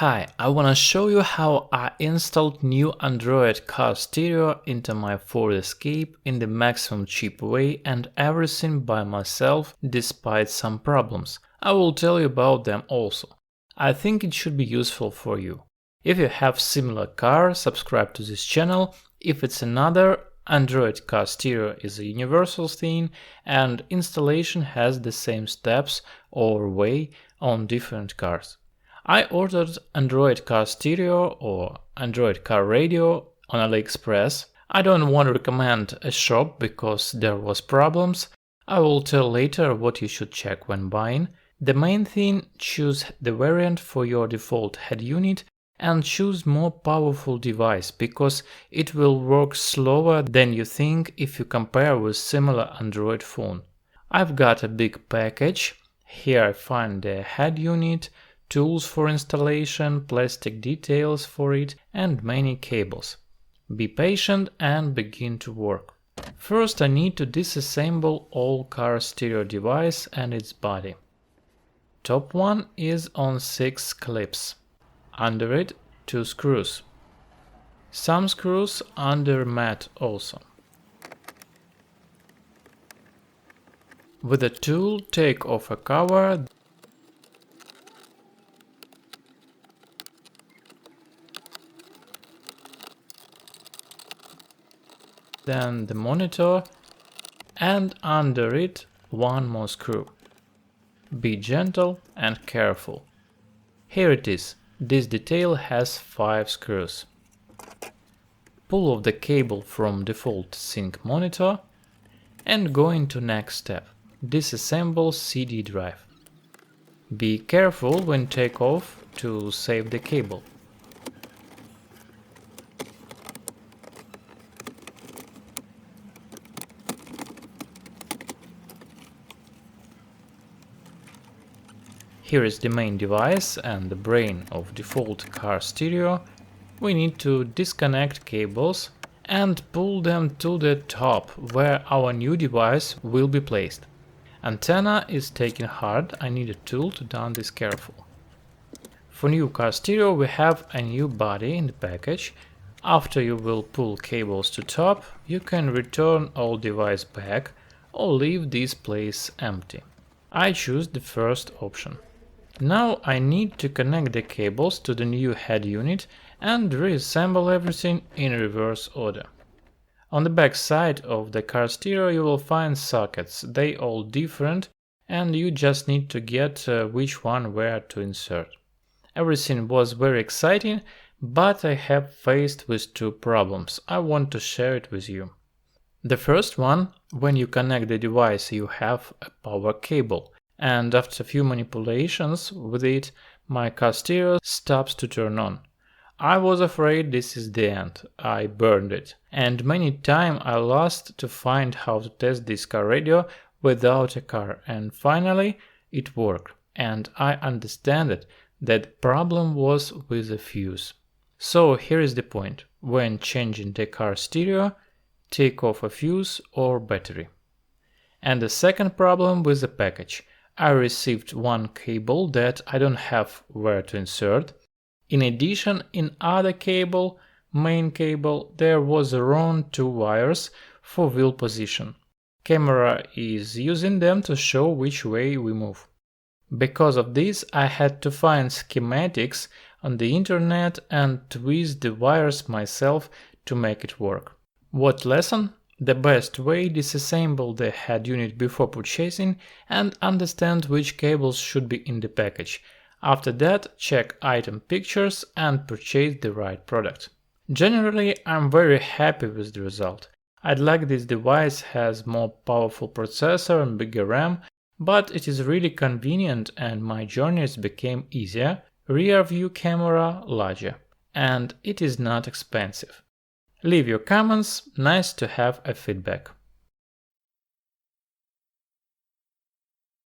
Hi, I wanna show you how I installed new Android car stereo into my Ford Escape in the maximum cheap way and everything by myself despite some problems. I will tell you about them also. I think it should be useful for you. If you have similar car, subscribe to this channel. If it's another, Android car stereo is a universal thing and installation has the same steps or way on different cars. I ordered Android car stereo or Android car radio on AliExpress. I don't want to recommend a shop because there was problems. I will tell later what you should check when buying. The main thing, choose the variant for your default head unit and choose more powerful device because it will work slower than you think if you compare with similar Android phone. I've got a big package. Here I find the head unit, tools for installation, plastic details for it, and many cables. Be patient and begin to work. First I need to disassemble all car stereo device and its body. Top one is on 6 clips. Under it 2 screws. Some screws under mat also. With a tool take off a cover. Then the monitor, and under it one more screw. Be gentle and careful. Here it is. This detail has 5 screws. Pull off the cable from default sync monitor and go into next step. Disassemble CD drive. Be careful when take off to save the cable. Here is the main device and the brain of default car stereo. We need to disconnect cables and pull them to the top where our new device will be placed. Antenna is taken hard. I need a tool to do this careful. For new car stereo we have a new body in the package. After you will pull cables to top, you can return all device back or leave this place empty. I choose the first option. Now I need to connect the cables to the new head unit and reassemble everything in reverse order. On the back side of the car stereo you will find sockets. They all different and you just need to get which one where to insert. Everything was very exciting, but I have faced with 2 problems. I want to share it with you. The first one, when you connect the device you have a power cable. And after a few manipulations with it, my car stereo stops to turn on. I was afraid this is the end. I burned it. And many times I lost to find how to test this car radio without a car. And finally it worked. And I understand it, that the problem was with the fuse. So here is the point. When changing the car stereo, take off a fuse or battery. And the second problem with the package. I received one cable that I don't have where to insert. In addition, in other cable, main cable, there was wrong 2 wires for wheel position. Camera is using them to show which way we move. Because of this, I had to find schematics on the internet and twist the wires myself to make it work. What lesson? The best way, disassemble the head unit before purchasing and understand which cables should be in the package. After that, check item pictures and purchase the right product. Generally, I'm very happy with the result. I'd like this device has more powerful processor and bigger RAM, but it is really convenient and my journeys became easier, rear view camera larger, and it is not expensive. Leave your comments, nice to have a feedback.